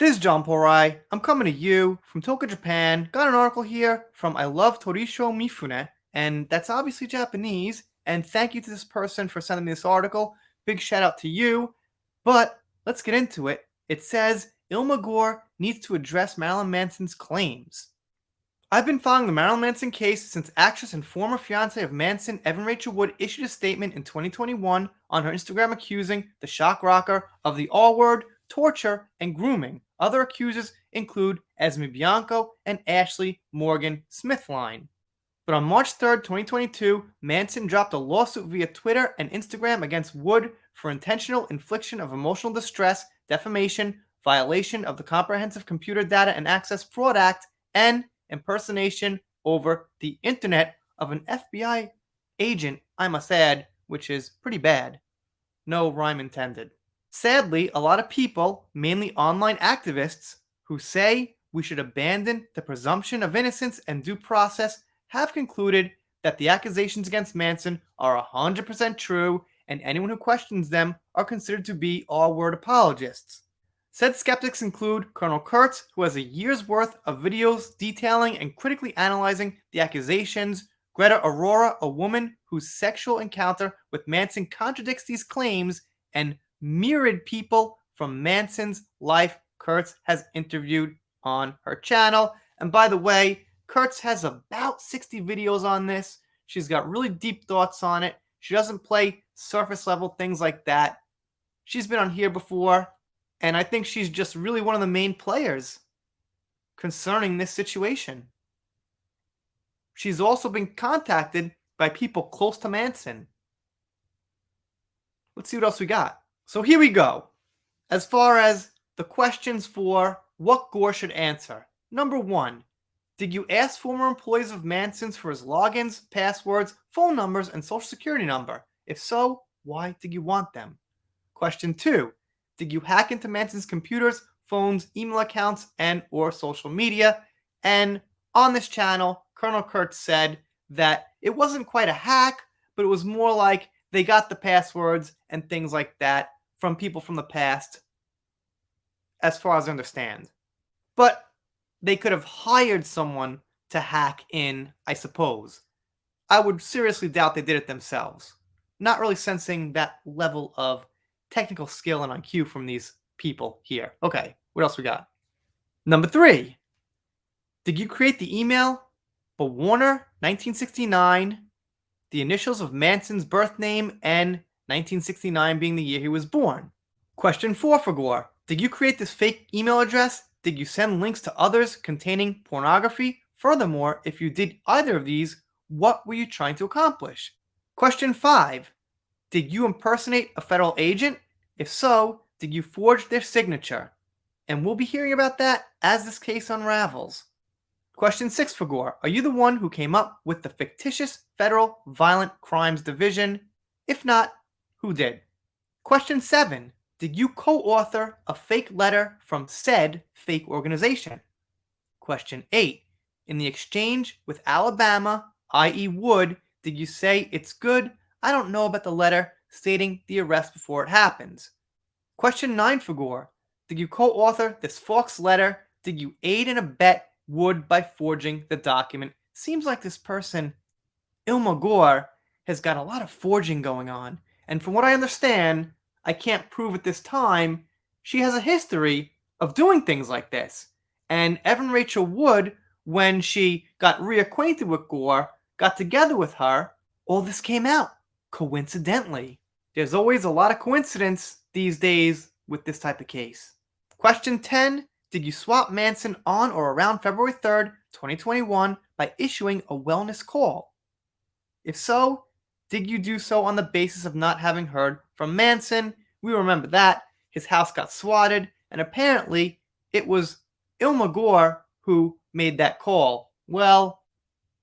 This is John Porai. I'm coming to you from Tokyo, Japan. Got an article here from I Love Torisho Mifune, and that's obviously Japanese. And thank you to this person for sending me this article. Big shout out to you. But let's get into it. It says Ilma Gore needs to address Marilyn Manson's claims. I've been following the Marilyn Manson case since actress and former fiancé of Manson, Evan Rachel Wood, issued a statement in 2021 on her Instagram accusing the shock rocker of the R-word, torture, and grooming. Other accusers include Esme Bianco and Ashley Morgan Smithline. But on March 3rd, 2022, Manson dropped a lawsuit via Twitter and Instagram against Wood for intentional infliction of emotional distress, defamation, violation of the Comprehensive Computer Data and Access Fraud Act, and impersonation over the internet of an FBI agent, I must add, which is pretty bad. No rhyme intended. Sadly, a lot of people, mainly online activists, who say we should abandon the presumption of innocence and due process have concluded that the accusations against Manson are 100% true and anyone who questions them are considered to be R-word apologists. Said skeptics include Colonel Kurtz, who has a year's worth of videos detailing and critically analyzing the accusations, Greta Aurora, a woman whose sexual encounter with Manson contradicts these claims, and myriad people from Manson's life Kurtz has interviewed on her channel. And by the way, Kurtz has about 60 videos on this. She's got really deep thoughts on it. She doesn't play surface level things like that. She's been on here before. And I think she's just really one of the main players concerning this situation. She's also been contacted by people close to Manson. Let's see what else we got. So here we go. As far as the questions for what Gore should answer. Number 1. Did you ask former employees of Manson's for his logins, passwords, phone numbers, and social security number? If so, why did you want them? Question 2. Did you hack into Manson's computers, phones, email accounts, and or social media? And on this channel, Colonel Kurtz said that it wasn't quite a hack, but it was more like they got the passwords and things like that from people from the past, as far as I understand. But they could have hired someone to hack in, I suppose. I would seriously doubt they did it themselves. Not really sensing that level of technical skill and IQ from these people here. Okay, what else we got? Number 3. Did you create the email Warner 1969, the initials of Manson's birth name, and 1969 being the year he was born? Question 4 for Gore. Did you create this fake email address? Did you send links to others containing pornography? Furthermore, if you did either of these, what were you trying to accomplish? Question 5. Did you impersonate a federal agent? If so, did you forge their signature? And we'll be hearing about that as this case unravels. Question 6 for Gore. Are you the one who came up with the fictitious Federal Violent Crimes Division? If not, who did? Question 7. Did you co-author a fake letter from said fake organization? Question 8. In the exchange with Alabama, i.e. Wood, did you say it's good? I don't know about the letter stating the arrest before it happens. Question 9 for Gore. Did you co-author this false letter? Did you aid and abet Wood by forging the document? Seems like this person, Ilma Gore, has got a lot of forging going on. And from what I understand, I can't prove at this time, she has a history of doing things like this. And Evan Rachel Wood, when she got reacquainted with Gore, got together with her, all this came out. Coincidentally. There's always a lot of coincidence these days with this type of case. Question 10. Did you swap Manson on or around February 3rd, 2021 by issuing a wellness call? If so, did you do so on the basis of not having heard from Manson? We remember that. His house got swatted, and apparently it was Ilma Gore who made that call. Well,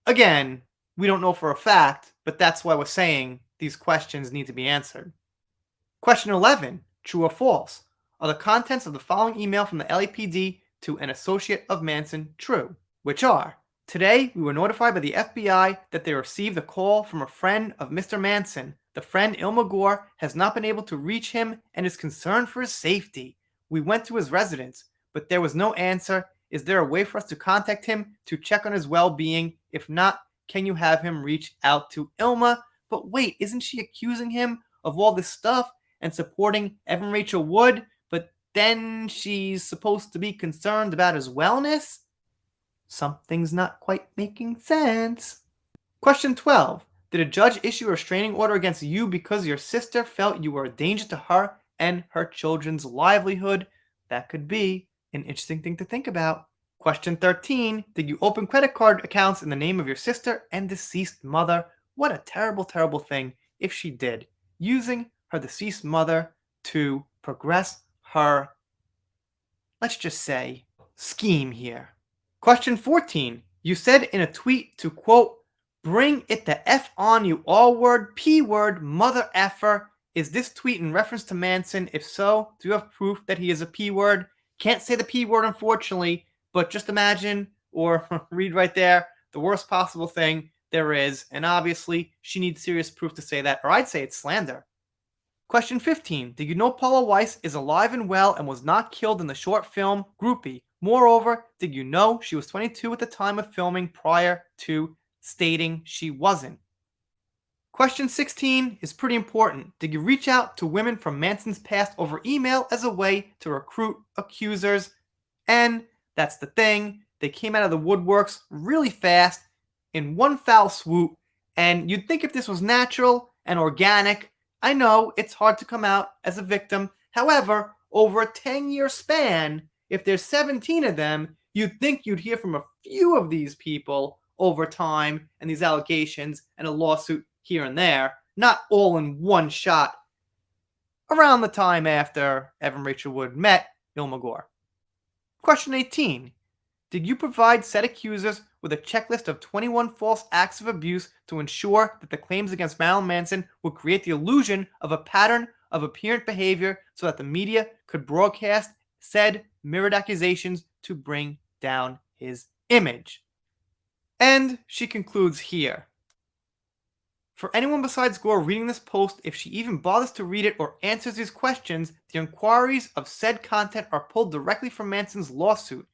again, we don't know for a fact, but that's why we're saying these questions need to be answered. Question 11. True or false? Are the contents of the following email from the LAPD to an associate of Manson true? Which are: today, we were notified by the FBI that they received a call from a friend of Mr. Manson. The friend, Ilma Gore, has not been able to reach him and is concerned for his safety. We went to his residence. but there was no answer. Is there a way for us to contact him to check on his well-being? If not, can you have him reach out to Ilma? But wait, isn't she accusing him of all this stuff and supporting Evan Rachel Wood? But then she's supposed to be concerned about his wellness? Something's not quite making sense. Question 12. Did a judge issue a restraining order against you because your sister felt you were a danger to her and her children's livelihood? That could be an interesting thing to think about. Question 13. Did you open credit card accounts in the name of your sister and deceased mother? What a terrible, terrible thing if she did, using her deceased mother to progress her, let's just say, scheme here. Question 14. You said in a tweet to, quote, bring it the F on you all word, P word, mother effer. Is this tweet in reference to Manson? If so, do you have proof that he is a P word? Can't say the P word, unfortunately, but just imagine or read right there the worst possible thing there is. And obviously, she needs serious proof to say that, or I'd say it's slander. Question 15. Did you know Paula Weiss is alive and well and was not killed in the short film Groupie? Moreover, did you know she was 22 at the time of filming prior to stating she wasn't? Question 16 is pretty important. Did you reach out to women from Manson's past over email as a way to recruit accusers? And that's the thing. They came out of the woodworks really fast in one foul swoop. And you'd think if this was natural and organic, I know it's hard to come out as a victim. However, over a 10-year span, if there's 17 of them, you'd think you'd hear from a few of these people over time and these allegations and a lawsuit here and there, not all in one shot around the time after Evan Rachel Wood met Ilma Gore. Question 18. Did you provide said accusers with a checklist of 21 false acts of abuse to ensure that the claims against Marilyn Manson would create the illusion of a pattern of apparent behavior so that the media could broadcast said mirrored accusations to bring down his image? And she concludes here. For anyone besides Gore reading this post, if she even bothers to read it or answers these questions, the inquiries of said content are pulled directly from Manson's lawsuit.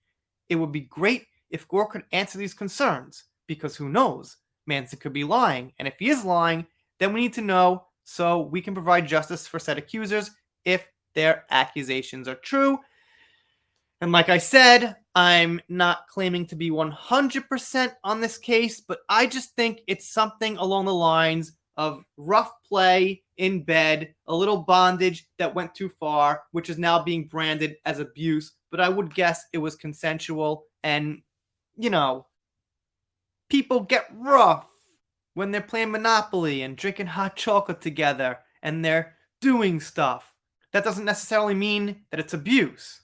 It would be great if Gore could answer these concerns, because who knows? Manson could be lying, and if he is lying, then we need to know so we can provide justice for said accusers if their accusations are true. And like I said, I'm not claiming to be 100% on this case, but I just think it's something along the lines of rough play in bed, a little bondage that went too far, which is now being branded as abuse. But I would guess it was consensual. And, you know, people get rough when they're playing Monopoly and drinking hot chocolate together and they're doing stuff. That doesn't necessarily mean that it's abuse.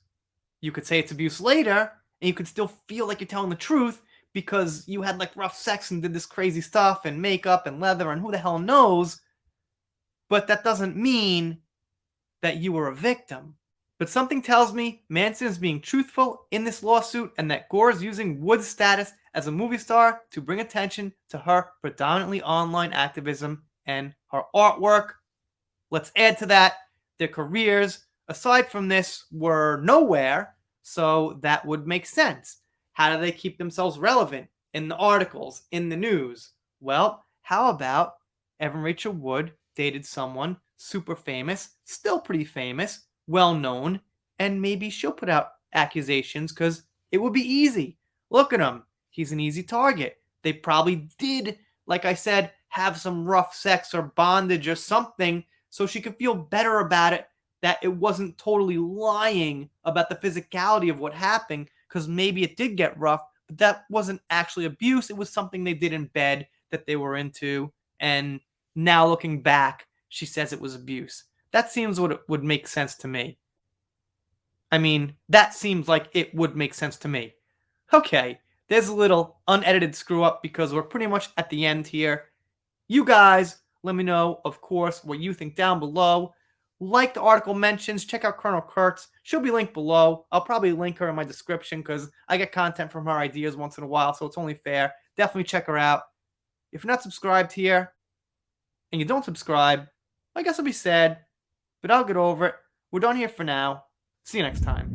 You could say it's abuse later, and you could still feel like you're telling the truth because you had like rough sex and did this crazy stuff and makeup and leather and who the hell knows. But that doesn't mean that you were a victim. But something tells me Manson is being truthful in this lawsuit and that Gore is using Wood's status as a movie star to bring attention to her predominantly online activism and her artwork. Let's add to that, their careers, aside from this, were nowhere, so that would make sense. How do they keep themselves relevant in the articles, in the news? Well, how about Evan Rachel Wood dated someone super famous, still pretty famous, well-known, and maybe she'll put out accusations because it would be easy. Look at him. He's an easy target. They probably did, like I said, have some rough sex or bondage or something so she could feel better about it, that it wasn't totally lying about the physicality of what happened, because maybe it did get rough, but that wasn't actually abuse. It was something they did in bed that they were into, and now looking back, she says it was abuse. That seems what it would make sense to me. I mean, that seems like it would make sense to me. Okay, there's a little unedited screw up because we're pretty much at the end here. You guys, let me know, of course, what you think down below. Like the article mentions, check out Colonel Kurtz. She'll be linked below. I'll probably link her in my description because I get content from her ideas once in a while, so it's only fair. Definitely check her out. If you're not subscribed here and you don't subscribe, I guess I'll be sad, but I'll get over it. We're done here for now. See you next time.